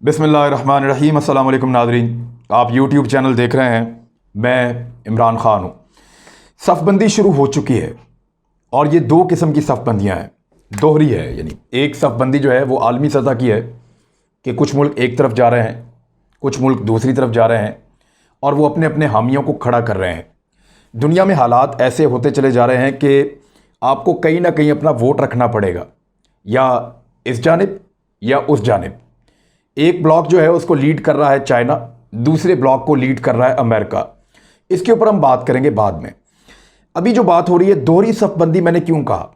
बिस्मिल्लाहिर्रहमानिर्रहीम। अस्सलाम वालेकुम नाज़रीन, आप यूट्यूब चैनल देख रहे हैं। मैं इमरान ख़ान हूँ। सफ़बंदी शुरू हो चुकी है और ये दो किस्म की सफ़बंदियाँ हैं, दोहरी है। यानी एक सफ़बंदी जो है वो आलमी सतह की है कि कुछ मुल्क एक तरफ जा रहे हैं, कुछ मुल्क दूसरी तरफ जा रहे हैं और वो अपने अपने हामियों को खड़ा कर रहे हैं। दुनिया में हालात ऐसे होते चले जा रहे हैं कि आपको कहीं ना कहीं अपना वोट रखना पड़ेगा, या इस जानिब या उस जानिब। एक ब्लॉक जो है उसको लीड कर रहा है चाइना, दूसरे ब्लॉक को लीड कर रहा है अमेरिका। इसके ऊपर हम बात करेंगे बाद में। अभी जो बात हो रही है दोहरी सफ़बंदी, मैंने क्यों कहा,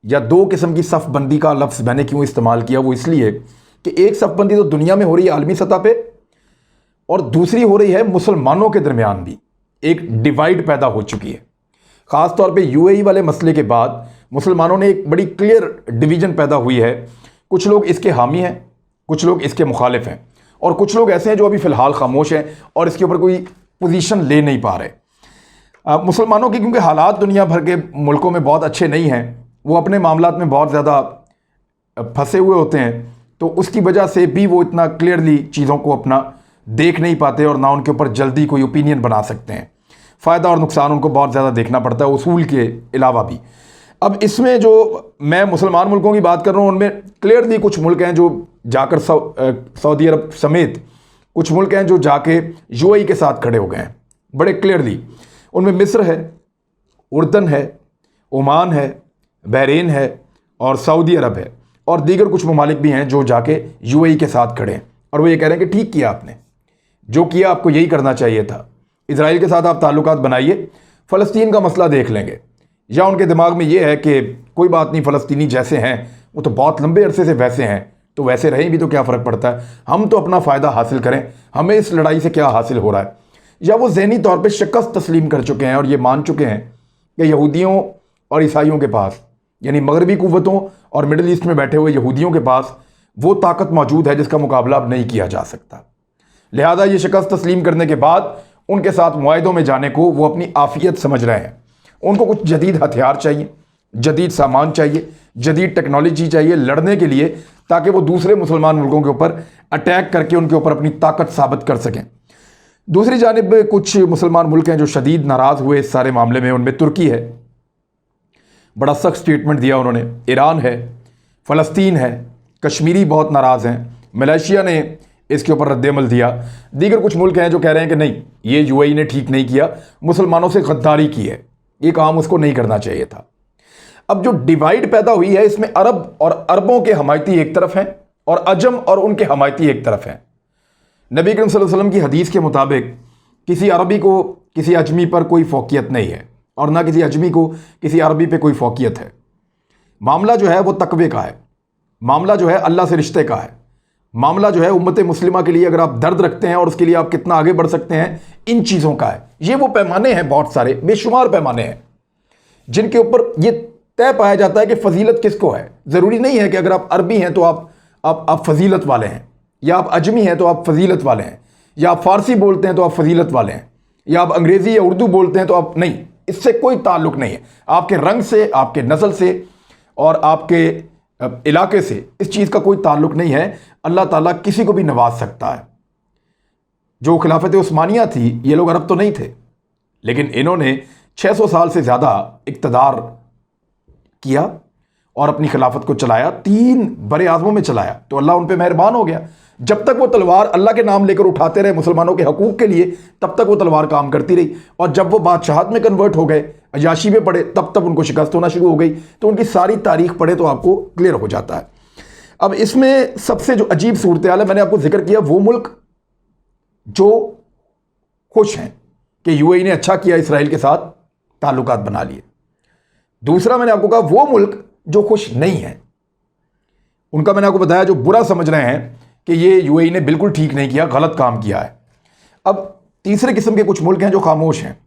या दो किस्म की सफ़बंदी का लफ्ज़ मैंने क्यों इस्तेमाल किया, वो इसलिए कि एक सफ़बंदी तो दुनिया में हो रही है आलमी सतह पे, और दूसरी हो रही है मुसलमानों के दरमियान भी। एक डिवाइड पैदा हो चुकी है। ख़ास तौर पे यूएई वाले मसले के बाद मुसलमानों ने एक बड़ी क्लियर डिवीज़न पैदा हुई है। कुछ लोग इसके हामी हैं, कुछ लोग इसके मुखालिफ हैं, और कुछ लोग ऐसे हैं जो अभी फ़िलहाल खामोश हैं और इसके ऊपर कोई पोजीशन ले नहीं पा रहे। मुसलमानों की क्योंकि हालात दुनिया भर के मुल्कों में बहुत अच्छे नहीं हैं, वो अपने मामलात में बहुत ज़्यादा फंसे हुए होते हैं, तो उसकी वजह से भी वो इतना क्लियरली चीज़ों को अपना देख नहीं पाते और ना उनके ऊपर जल्दी कोई ओपिनियन बना सकते हैं। फ़ायदा और नुकसान उनको बहुत ज़्यादा देखना पड़ता है, उसूल के अलावा भी। अब इसमें जो मैं मुसलमान मुल्कों की बात कर रहा हूँ, उनमें क्लियरली कुछ मुल्क हैं जो जाकर सऊदी अरब समेत कुछ मुल्क हैं जो जाके यूएई के साथ खड़े हो गए हैं बड़े क्लियरली। उनमें मिस्र है, उर्दन है, ओमान है, बहरीन है और सऊदी अरब है, और दीगर कुछ ममालिक भी हैं जो जाके यूएई के साथ खड़े हैं। और वो ये कह रहे हैं कि ठीक किया आपने, जो किया आपको यही करना चाहिए था। इजराइल के साथ आप ताल्लुकात बनाइए, फ़लस्तीन का मसला देख लेंगे। या उनके दिमाग में ये है कि कोई बात नहीं, फ़लस्तीनी जैसे हैं वो तो बहुत लंबे अरसे से वैसे हैं, तो वैसे रहें भी तो क्या फ़र्क पड़ता है, हम तो अपना फ़ायदा हासिल करें, हमें इस लड़ाई से क्या हासिल हो रहा है। या वो ज़हनी तौर पे शिकस्त तस्लीम कर चुके हैं और ये मान चुके हैं कि यहूदियों और ईसाइयों के पास, यानी मगरबी कुव्वतों और मिडल ईस्ट में बैठे हुए यहूदियों के पास वो ताकत मौजूद है जिसका मुकाबला अब नहीं किया जा सकता। लिहाजा ये शिकस्त तस्लीम करने के बाद उनके साथ मुआहिदों में जाने को वो अपनी आफियत समझ रहे हैं। उनको कुछ जदीद हथियार चाहिए, जदीद सामान चाहिए, जदीद टेक्नोलॉजी चाहिए लड़ने के लिए, ताकि वो दूसरे मुसलमान मुल्कों के ऊपर अटैक करके उनके ऊपर अपनी ताकत साबित कर सकें। दूसरी जानिब कुछ मुसलमान मुल्क हैं जो शदीद नाराज़ हुए इस सारे मामले में। उनमें तुर्की है, बड़ा सख्त स्टेटमेंट दिया उन्होंने। ईरान है, फ़लस्तीन है, कश्मीरी बहुत नाराज़ हैं, मलेशिया ने इसके ऊपर रद्दअमल दिया। दीगर कुछ मुल्क हैं जो कह रहे हैं कि नहीं, ये यूएई ने ठीक नहीं किया, मुसलमानों से गद्दारी की है, ये काम उसको नहीं करना चाहिए था। अब जो डिवाइड पैदा हुई है इसमें अरब और अरबों के हमायती एक तरफ हैं और अजम और उनके हमायती एक तरफ हैं। नबी करीम सल्लल्लाहु अलैहि वसल्लम की हदीस के मुताबिक किसी अरबी को किसी अजमी पर कोई फ़ौक़ियत नहीं है और ना किसी अजमी को किसी अरबी पे कोई फ़ौक़ियत है। मामला जो है वो तकवे का है, मामला जो है अल्लाह से रिश्ते का है, मामला जो है उम्मत मुस्लिमा के लिए अगर आप दर्द रखते हैं और उसके लिए आप कितना आगे बढ़ सकते हैं, इन चीज़ों का है। ये वो पैमाने हैं, बहुत सारे बेशुमार पैमाने हैं जिनके ऊपर ये तय पाया जाता है कि फजीलत किसको है। ज़रूरी नहीं है कि अगर आप अरबी हैं तो आप फजीलत वाले हैं, या आप अजमी हैं तो आप फजीलत वाले हैं, या आप फ़ारसी बोलते हैं तो आप फजीलत वाले हैं, या आप अंग्रेज़ी या उर्दू बोलते हैं तो आप नहीं। इससे कोई ताल्लुक़ नहीं है, आपके रंग से, आपके नस्ल से और आपके इलाके से इस चीज़ का कोई ताल्लुक़ नहीं है। अल्लाह ताला किसी को भी नवाज सकता है। जो खिलाफत उस्मानिया थी, ये लोग अरब तो नहीं थे, लेकिन इन्होंने 600 साल से ज़्यादा इक़्तिदार किया और अपनी खिलाफत को चलाया, 3 बड़े आज़मों में चलाया, तो अल्लाह उन पे मेहरबान हो गया। जब तक वो तलवार अल्लाह के नाम लेकर उठाते रहे मुसलमानों के हकूक़ के लिए, तब तक वो तलवार काम करती रही। और जब वो बादशाहत में कन्वर्ट हो गए, अयाशी में पड़े, तब उनको शिकस्त होना शुरू हो गई। तो उनकी सारी तारीख पढ़े तो आपको क्लियर हो जाता है। अब इसमें सबसे जो अजीब सूरत हाल है, मैंने आपको जिक्र किया वो मुल्क जो खुश हैं कि यूएई ने अच्छा किया, इसराइल के साथ ताल्लुकात बना लिए। दूसरा मैंने आपको कहा वो मुल्क जो खुश नहीं है, उनका मैंने आपको बताया जो बुरा समझ रहे हैं कि ये यूएई ने बिल्कुल ठीक नहीं किया, गलत काम किया है। अब तीसरे किस्म के कुछ मुल्क हैं जो खामोश हैं,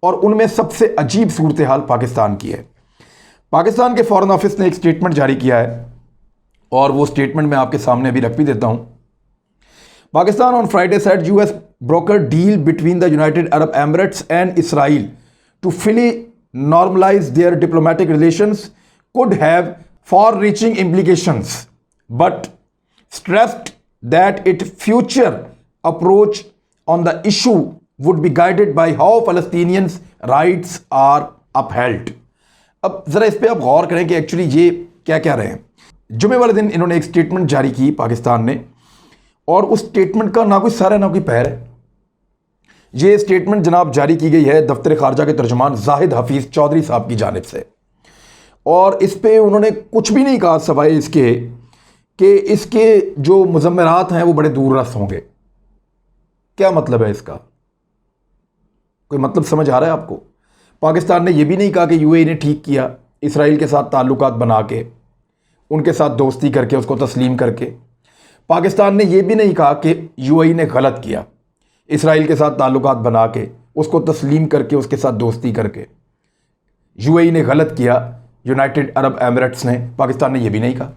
और उनमें सबसे अजीब सूरत हाल पाकिस्तान की है। पाकिस्तान के फॉरेन ऑफिस ने एक स्टेटमेंट जारी किया है और वो स्टेटमेंट मैं आपके सामने अभी रख भी देता हूं। Pakistan on Friday said US broker deal between the United Arab Emirates and Israel to fully normalise their diplomatic relations could have far reaching implications, but stressed that its future approach on the issue would be guided by how Palestinians' rights are upheld. अब ज़रा इस पे आप गौर करें कि actually ये क्या कह रहे हैं। जुमे वाले दिन इन्होंने एक स्टेटमेंट जारी की पाकिस्तान ने, और उस स्टेटमेंट का ना कोई सर है ना कोई पैर है। ये स्टेटमेंट जनाब जारी की गई है दफ्तर खारजा के तर्जुमान जाहिद हफीज़ चौधरी साहब की जानिब से, और इस पे उन्होंने कुछ भी नहीं कहा सवाए इसके कि इसके जो मुज़म्मरात हैं वो बड़े दूर रस होंगे। क्या मतलब है इसका? कोई मतलब समझ आ रहा है आपको? पाकिस्तान ने यह भी नहीं कहा कि यूएई ने ठीक किया इसराइल के साथ ताल्लुकात बना के, उनके साथ दोस्ती करके, उसको तस्लीम करके। पाकिस्तान ने यह भी नहीं कहा कि यूएई ने गलत किया इसराइल के साथ ताल्लुकात बना के, उसको तस्लीम करके, उसके साथ दोस्ती करके। यूएई ने गलत किया, यूनाइटेड अरब एमिरेट्स ने, पाकिस्तान ने यह भी नहीं कहा।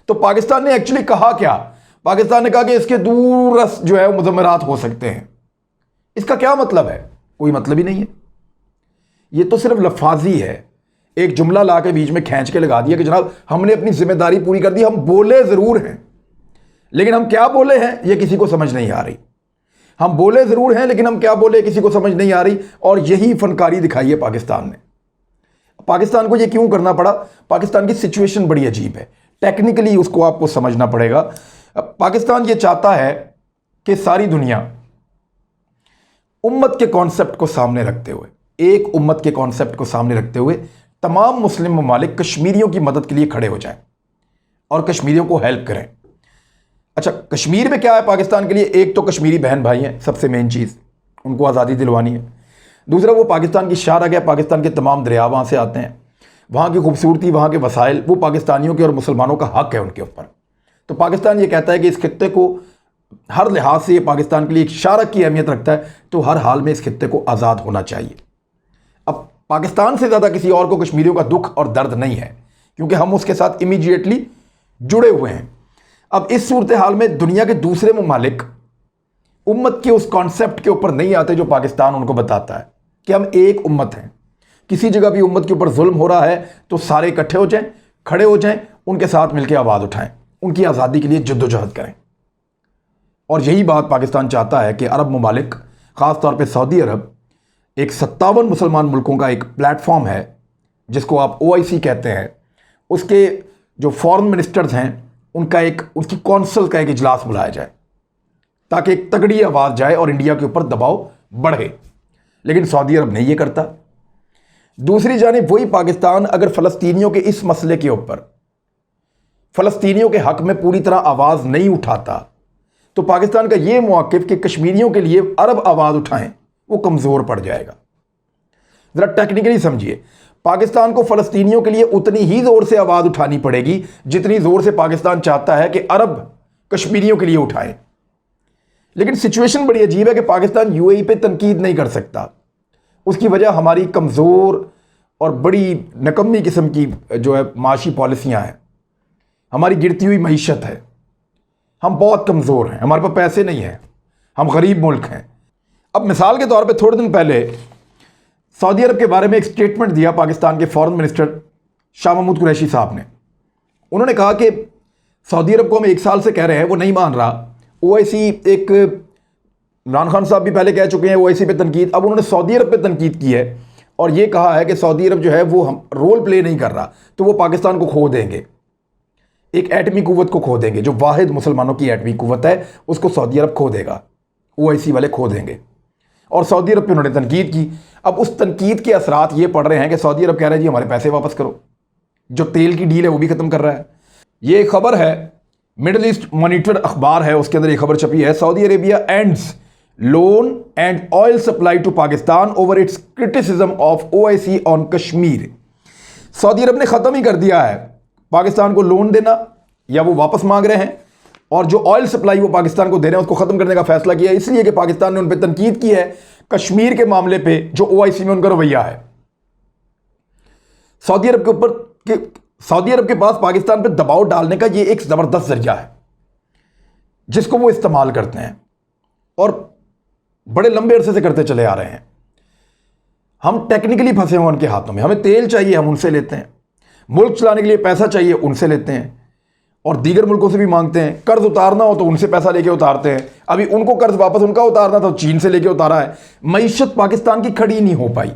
तो पाकिस्तान ने एक्चुअली कहा क्या? पाकिस्तान ने कहा कि इसके दूर रस जो है वो मुज़म्मरात हो सकते हैं। इसका क्या मतलब है? कोई मतलब ही नहीं है। ये तो सिर्फ लफाजी है, एक जुमला ला के बीच में खींच के लगा दिया कि जनाब हमने अपनी जिम्मेदारी पूरी कर दी। हम बोले ज़रूर हैं, लेकिन हम क्या बोले हैं ये किसी को समझ नहीं आ रही। हम बोले ज़रूर हैं, लेकिन हम क्या बोले किसी को समझ नहीं आ रही। और यही फनकारी दिखाई है पाकिस्तान ने। पाकिस्तान को ये क्यों करना पड़ा? पाकिस्तान की सिचुएशन बड़ी अजीब है, टेक्निकली उसको आपको समझना पड़ेगा। पाकिस्तान ये चाहता है कि सारी दुनिया उम्मत के कॉन्सेप्ट को सामने रखते हुए, एक उम्मत के कॉन्सेप्ट को सामने रखते हुए तमाम मुस्लिम ममालिक कश्मीरियों की मदद के लिए खड़े हो जाएं और कश्मीरियों को हेल्प करें। अच्छा, कश्मीर में क्या है पाकिस्तान के लिए? एक तो कश्मीरी बहन भाई हैं, सबसे मेन चीज़, उनको आज़ादी दिलवानी है। दूसरा, वो पाकिस्तान की शार आ गया, पाकिस्तान के तमाम दरिया वहाँ से आते हैं, वहाँ की खूबसूरती, वहाँ के वसाइल, वो पाकिस्तानियों के और मुसलमानों का हक है उनके ऊपर। तो पाकिस्तान ये कहता है कि इस खित्ते को हर लिहाज से ये पाकिस्तान के लिए एक शारक की अहमियत रखता है, तो हर हाल में इस खित्ते को आज़ाद होना चाहिए। अब पाकिस्तान से ज़्यादा किसी और को कश्मीरियों का दुख और दर्द नहीं है, क्योंकि हम उसके साथ इमीडिएटली जुड़े हुए हैं। अब इस सूरत हाल में दुनिया के दूसरे ममालिक उम्मत के उस कॉन्सेप्ट के ऊपर नहीं आते जो पाकिस्तान उनको बताता है कि हम एक उम्मत हैं। किसी जगह भी उम्मत के ऊपर जुल्म हो रहा है तो सारे इकट्ठे हो जाएं, खड़े हो जाएं, उनके साथ मिलकर आवाज़ उठाएं, उनकी आज़ादी के लिए जद्दोजहद करें। और यही बात पाकिस्तान चाहता है कि अरब ममालिक, ख़ास तौर पे सऊदी अरब, एक 57 मुसलमान मुल्कों का एक प्लेटफॉर्म है जिसको आप OIC कहते हैं, उसके जो फॉरेन मिनिस्टर्स हैं उसकी कौंसिल का एक इजलास बुलाया जाए ताकि एक तगड़ी आवाज़ जाए और इंडिया के ऊपर दबाव बढ़े। लेकिन सऊदी अरब नहीं ये करता। दूसरी जानिब वही पाकिस्तान अगर फ़लस्तीनियों के इस मसले के ऊपर, फ़लस्तीनियों के हक़ में पूरी तरह आवाज़ नहीं उठाता, तो पाकिस्तान का ये मौक़िफ़ कि कश्मीरियों के लिए अरब आवाज़ उठाएं, वो कमज़ोर पड़ जाएगा। ज़रा टेक्निकली समझिए, पाकिस्तान को फ़लस्तीनियों के लिए उतनी ही ज़ोर से आवाज़ उठानी पड़ेगी जितनी ज़ोर से पाकिस्तान चाहता है कि अरब कश्मीरियों के लिए उठाएं। लेकिन सिचुएशन बड़ी अजीब है कि पाकिस्तान UAE पे तनकीद नहीं कर सकता। उसकी वजह हमारी कमज़ोर और बड़ी नकम्मी किस्म की जो है माशी पॉलिसियाँ हैं, हमारी गिरती हुई मईशत है। हम बहुत कमज़ोर हैं, हमारे पास पैसे नहीं हैं, हम गरीब मुल्क हैं। अब मिसाल के तौर पे थोड़े दिन पहले सऊदी अरब के बारे में एक स्टेटमेंट दिया पाकिस्तान के फॉरेन मिनिस्टर शाह महमूद कुरैशी साहब ने। उन्होंने कहा कि सऊदी अरब को हम 1 साल से कह रहे हैं, वो नहीं मान रहा। OIC, एक इमरान खान साहब भी पहले कह चुके हैं OIC पे तनकीद, अब उन्होंने सऊदी अरब पे तनकीद की है और ये कहा है कि सऊदी अरब जो है वो हम रोल प्ले नहीं कर रहा, तो वो पाकिस्तान को खो देंगे, एक एटमी कुव्वत को खो देंगे, जो वाहिद मुसलमानों की एटमी कुव्वत है उसको सऊदी अरब खो देगा, OIC वाले खो देंगे। और सऊदी अरब पे उन्होंने तनकीद की। अब उस तनकीद के असरात ये पड़ रहे हैं कि सऊदी अरब कह रहा है जी हमारे पैसे वापस करो, जो तेल की डील है वो भी ख़त्म कर रहा है। ये खबर है, मिडल ईस्ट मॉनिटर अखबार है, उसके अंदर ये खबर छपी है, Saudi Arabia ends loan and oil supply to Pakistan over its criticism of OIC on Kashmir. सऊदी अरब ने ख़त्म ही कर दिया है पाकिस्तान को लोन देना, या वो वापस मांग रहे हैं, और जो ऑयल सप्लाई वो पाकिस्तान को दे रहे हैं उसको ख़त्म करने का फैसला किया, इसलिए कि पाकिस्तान ने उन पर तनकीद की है कश्मीर के मामले पे जो OIC में उनका रवैया है। सऊदी अरब के पास पाकिस्तान पर दबाव डालने का ये एक ज़बरदस्त जरिया है जिसको वो इस्तेमाल करते हैं और बड़े लंबे अरसे से करते चले आ रहे हैं। हम टेक्निकली फंसे हुए उनके हाथों में, हमें तेल चाहिए हम उनसे लेते हैं, मुल्क चलाने के लिए पैसा चाहिए उनसे लेते हैं, और दीगर मुल्कों से भी मांगते हैं। कर्ज उतारना हो तो उनसे पैसा लेके उतारते हैं। अभी उनको कर्ज वापस उनका उतारना था तो चीन से लेके उतारा है। मईशत पाकिस्तान की खड़ी नहीं हो पाई।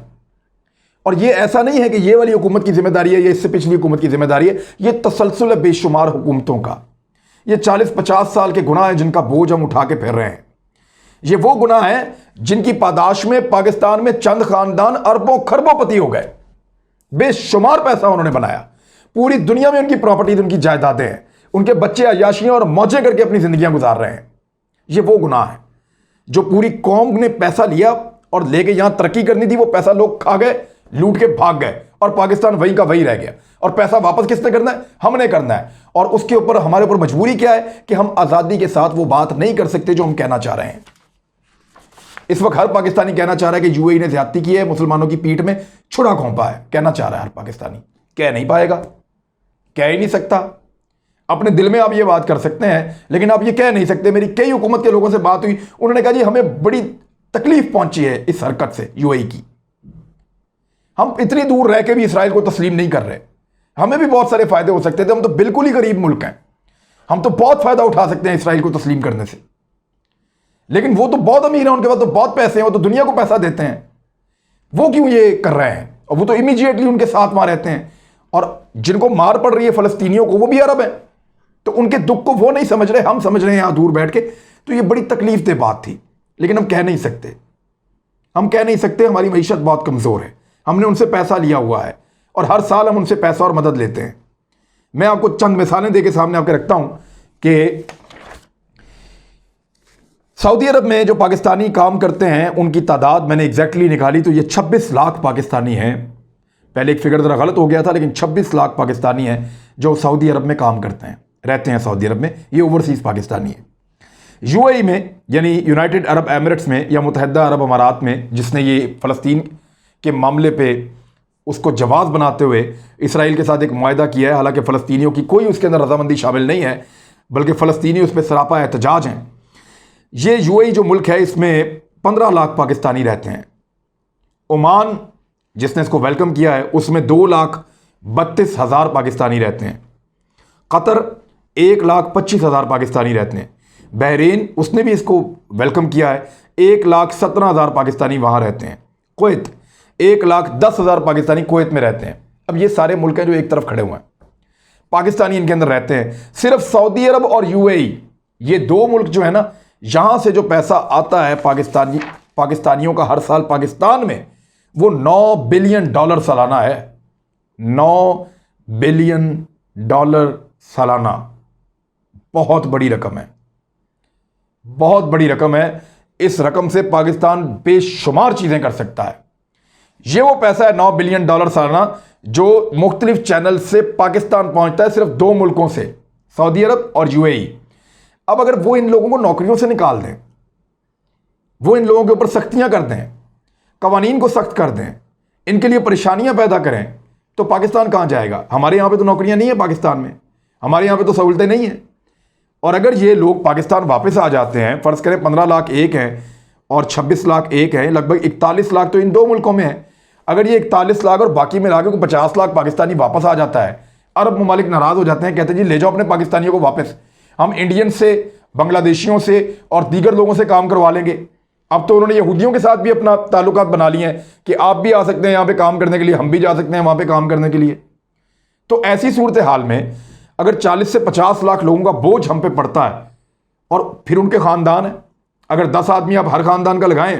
और ये ऐसा नहीं है कि ये वाली हुकूमत की जिम्मेदारी है, ये इससे पिछली हुकूमत की जिम्मेदारी है, ये तसलसल है बेशुमार हुकूमतों का। ये 40-50 साल के गुनाह है जिनका बोझ हम उठा के फिर रहे हैं। ये वो गुनाह है जिनकी पादाश में पाकिस्तान में चंद खानदान अरबों खरबों हो गए। बेशुमार पैसा उन्होंने बनाया। पूरी दुनिया में उनकी प्रॉपर्टीज, उनकी जायदादें हैं। उनके बच्चे अय्याशियां और मौजें करके अपनी जिंदगियां गुजार रहे हैं। ये वो गुनाह है जो पूरी कौम ने पैसा लिया और लेके यहां तरक्की करनी थी, वो पैसा लोग खा गए, लूट के भाग गए और पाकिस्तान वहीं का वहीं रह गया। और पैसा वापस किसने करना है? हमने करना है। और उसके ऊपर हमारे ऊपर मजबूरी क्या है कि हम आजादी के साथ वो बात नहीं कर सकते जो हम कहना चाह रहे हैं। इस वक्त हर पाकिस्तानी कहना चाह रहा है कि यूएई ने ज्यादती की है, मुसलमानों की पीठ में छुरा घोंपा है। कहना चाह रहा है हर पाकिस्तानी, कह नहीं पाएगा, कह ही नहीं सकता। अपने दिल में आप ये बात कर सकते हैं लेकिन आप ये कह नहीं सकते। मेरी कई हुकूमत के लोगों से बात हुई, उन्होंने कहा जी हमें बड़ी तकलीफ पहुंची है इस हरकत से यूएई की। हम इतनी दूर रह के भी इसराइल को तस्लीम नहीं कर रहे। हमें भी बहुत सारे फायदे हो सकते थे। हम तो बिल्कुल ही गरीब मुल्क हैं, हम तो बहुत फायदा उठा सकते हैं इसराइल को तस्लीम करने से। लेकिन वो तो बहुत अमीर हैं, उनके पास तो बहुत पैसे हैं, वो तो दुनिया को पैसा देते हैं। वो क्यों ये कर रहे हैं? और वो तो इमीडिएटली उनके साथ वहां रहते हैं। और जिनको मार पड़ रही है फलस्तीनियों को, वो भी अरब हैं। तो उनके दुख को वो नहीं समझ रहे, हम समझ रहे हैं यहां दूर बैठ के। तो ये बड़ी तकलीफ दे बात थी, लेकिन हम कह नहीं सकते। हम कह नहीं सकते, हमारी मईशत बहुत कमजोर है। हमने उनसे पैसा लिया हुआ है और हर साल हम उनसे पैसा और मदद लेते हैं। मैं आपको चंद मिसालें देके सामने आपके रखता हूं कि सऊदी अरब में जो पाकिस्तानी काम करते हैं उनकी तादाद मैंने एग्जैक्टली निकाली तो ये 26 लाख पाकिस्तानी हैं। पहले एक फिगर जरा गलत हो गया था, लेकिन 26 लाख पाकिस्तानी हैं जो सऊदी अरब में काम करते हैं, रहते हैं सऊदी अरब में। ये ओवरसीज पाकिस्तानी है। यूएई में यानी यूनाइटेड अरब एमिरेट्स में या मुतहदा अरब अमारात में, जिसने ये फ़लस्तीन के मामले पे उसको जवाब बनाते हुए इसराइल के साथ एक मुआहदा किया है। हालांकि फ़लस्तीनियों की कोई उसके अंदर रजामंदी शामिल नहीं है, बल्कि फ़लस्तीनी उस पर सरापा एहतजाज हैं। ये यूएई जो मुल्क है इसमें 15 लाख पाकिस्तानी रहते हैं। ओमान जिसने इसको वेलकम किया है उसमें 2,32,000 पाकिस्तानी रहते हैं। कतर 1,25,000 पाकिस्तानी रहते हैं। बहरीन उसने भी इसको वेलकम किया है, 1,17,000 पाकिस्तानी वहाँ रहते हैं। कुवैत 1,10,000 पाकिस्तानी कुवैत में रहते हैं। अब ये सारे मुल्क हैं जो एक तरफ खड़े हुए हैं, पाकिस्तानी इनके अंदर रहते हैं। सिर्फ सऊदी अरब और यूएई, ये दो मुल्क जो है ना, यहाँ से जो पैसा आता है पाकिस्तानियों का हर साल पाकिस्तान में, वो $9 बिलियन सालाना है। $9 बिलियन सालाना, बहुत बड़ी रकम है, बहुत बड़ी रकम है। इस रकम से पाकिस्तान बेशुमार चीजें कर सकता है। ये वो पैसा है $9 बिलियन सालाना जो मुख्तलिफ चैनल से पाकिस्तान पहुंचता है, सिर्फ दो मुल्कों से, सऊदी अरब और यूएई। अब अगर वो इन लोगों को नौकरियों से निकाल दें, वो इन लोगों के ऊपर सख्तियां कर दें, कवानीन को सख्त कर दें, इनके लिए परेशानियां पैदा करें, तो पाकिस्तान कहां जाएगा? हमारे यहां पे तो नौकरियां नहीं है पाकिस्तान में, हमारे यहां पे तो सहूलतें नहीं हैं। और अगर ये लोग पाकिस्तान वापस आ जाते हैं, फ़र्ज़ करें 15 लाख एक हैं और 26 लाख एक हैं, लगभग 41 लाख तो इन दो मुल्कों में है। अगर ये 41 लाख और बाकी मिला के 50 लाख पाकिस्तानी वापस आ जाता है, अरब ममालिक नाराज़ हो जाते हैं, कहते हैं जी ले जाओ अपने पाकिस्तानियों को वापस, हम इंडियन से, बांग्लादेशियों से और दीगर लोगों से काम करवा लेंगे। अब तो उन्होंने यहूदियों के साथ भी अपना ताल्लुकात बना लिए हैं कि आप भी आ सकते हैं यहाँ पे काम करने के लिए, हम भी जा सकते हैं वहाँ पे काम करने के लिए। तो ऐसी सूरत हाल में अगर 40 से 50 लाख लोगों का बोझ हम पे पड़ता है और फिर उनके ख़ानदान है, अगर 10 आदमी आप हर ख़ानदान का लगाएं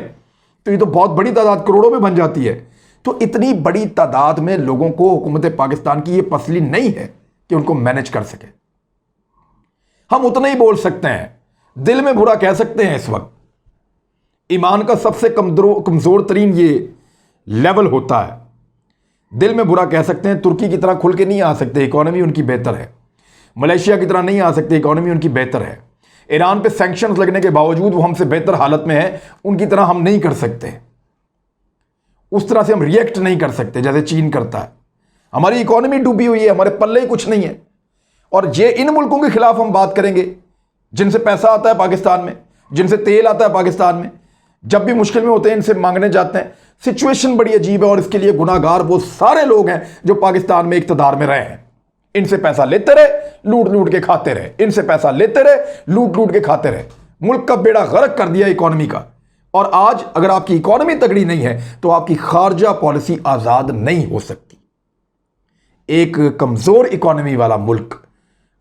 तो ये तो बहुत बड़ी तादाद, करोड़ों में बन जाती है। तो इतनी बड़ी तादाद में लोगों को हुकूमत पाकिस्तान की ये पसली नहीं है कि उनको मैनेज कर सके। हम उतना ही बोल सकते हैं, दिल में बुरा कह सकते हैं। इस वक्त ईमान का सबसे कमज़ोर तरीन ये लेवल होता है, दिल में बुरा कह सकते हैं। तुर्की की तरह खुल के नहीं आ सकते, इकॉनमी उनकी बेहतर है। मलेशिया की तरह नहीं आ सकते, इकॉनमी उनकी बेहतर है। ईरान पे सैंक्शंस लगने के बावजूद वो हमसे बेहतर हालत में है, उनकी तरह हम नहीं कर सकते, उस तरह से हम रिएक्ट नहीं कर सकते जैसे चीन करता है। हमारी इकॉनमी डूबी हुई है, हमारे पल्ले ही कुछ नहीं है। और ये इन मुल्कों के खिलाफ हम बात करेंगे जिनसे पैसा आता है पाकिस्तान में, जिनसे तेल आता है पाकिस्तान में, जब भी मुश्किल में होते हैं इनसे मांगने जाते हैं। सिचुएशन बड़ी अजीब है और इसके लिए गुनाहगार वो सारे लोग हैं जो पाकिस्तान में इक़्तिदार में रहे हैं। इनसे पैसा लेते रहे, लूट लूट के खाते रहे, इनसे पैसा लेते रहे, लूट लूट के खाते रहे, मुल्क का बेड़ा गर्क कर दिया इकोनॉमी का। और आज अगर आपकी इकोनॉमी तगड़ी नहीं है तो आपकी खारजा पॉलिसी आजाद नहीं हो सकती। एक कमजोर इकोनॉमी वाला मुल्क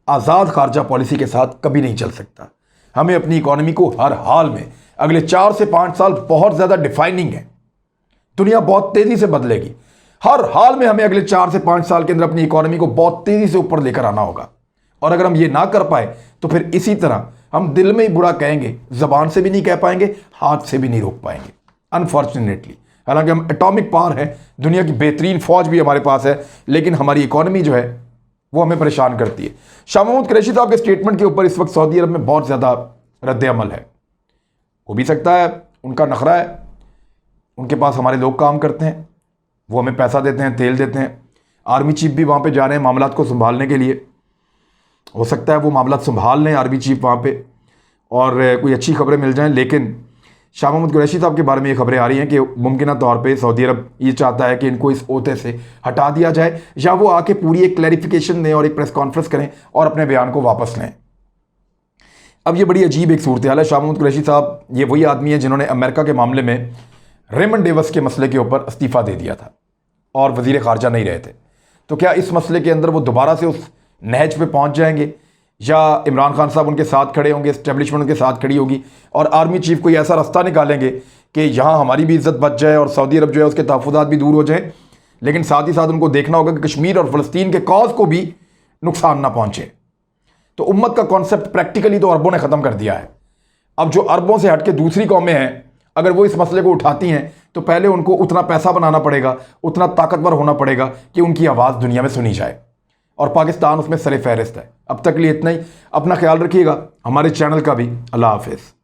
आजाद खारजा पॉलिसी के साथ कभी नहीं चल सकता। हमें अपनी इकोनॉमी को हर हाल में अगले 4 से 5 साल बहुत ज्यादा डिफाइनिंग है। दुनिया बहुत तेजी से बदलेगी। हर हाल में हमें अगले 4 से 5 साल के अंदर अपनी इकोनॉमी को बहुत तेजी से ऊपर लेकर आना होगा। और अगर हम ये ना कर पाए तो फिर इसी तरह हम दिल में ही बुरा कहेंगे, जबान से भी नहीं कह पाएंगे, हाथ से भी नहीं रोक पाएंगे, अनफॉर्चुनेटली। हालांकि हम एटॉमिक पावर है, दुनिया की बेहतरीन फौज भी हमारे पास है, लेकिन हमारी इकोनॉमी जो है वो हमें परेशान करती है। शाह महमूद कुरैशी साहब के स्टेटमेंट के ऊपर इस वक्त सऊदी अरब में बहुत ज़्यादा रद्द अमल है। हो भी सकता है उनका नखरा है, उनके पास हमारे लोग काम करते हैं, वो हमें पैसा देते हैं, तेल देते हैं। आर्मी चीफ भी वहाँ पे जा रहे हैं मामलात को संभालने के लिए। हो सकता है वो मामलात संभाल लें आर्मी चीफ वहाँ पे और कोई अच्छी खबरें मिल जाएं। लेकिन शाह महमूद कुरैशी साहब के बारे में ये खबरें आ रही हैं कि मुमकिन तौर पे सऊदी अरब ये चाहता है कि इनको इस ओहदे से हटा दिया जाए, या वो आके पूरी एक क्लैरिफिकेशन दें और एक प्रेस कॉन्फ्रेंस करें और अपने बयान को वापस लें। अब ये बड़ी अजीब एक सूरत हाल है। शाह महमूद कुरैशी साहब ये वही आदमी है जिन्होंने अमेरिका के मामले में रेमंड डेविस के मसले के ऊपर इस्तीफ़ा दे दिया था और वज़ीर ख़ारजा नहीं रहे थे। तो क्या इस मसले के अंदर वो दोबारा से उस नहज पे पहुंच जाएंगे, या इमरान खान साहब उनके साथ खड़े होंगे, एस्टेब्लिशमेंट उनके साथ खड़ी होगी और आर्मी चीफ कोई ऐसा रास्ता निकालेंगे कि यहाँ हमारी भी इज्जत बच जाए और सऊदी अरब जो है उसके तहफ़्फ़ुज़ात भी दूर हो जाए, लेकिन साथ ही साथ उनको देखना होगा कि कश्मीर और फ़लस्तीन के कॉज को भी नुकसान ना पहुँचे। तो उम्मत का कॉन्सेप्ट प्रैक्टिकली तो अरबों ने ख़त्म कर दिया है। अब जो अरबों से हट के दूसरी कौमें हैं, अगर वो इस मसले को उठाती हैं तो पहले उनको उतना पैसा बनाना पड़ेगा, उतना ताकतवर होना पड़ेगा कि उनकी आवाज़ दुनिया में सुनी जाए, और पाकिस्तान उसमें सरे फहरिस्त है। अब तक लिए इतना ही। अपना ख्याल रखिएगा, हमारे चैनल का भी। अल्लाह हाफिज़।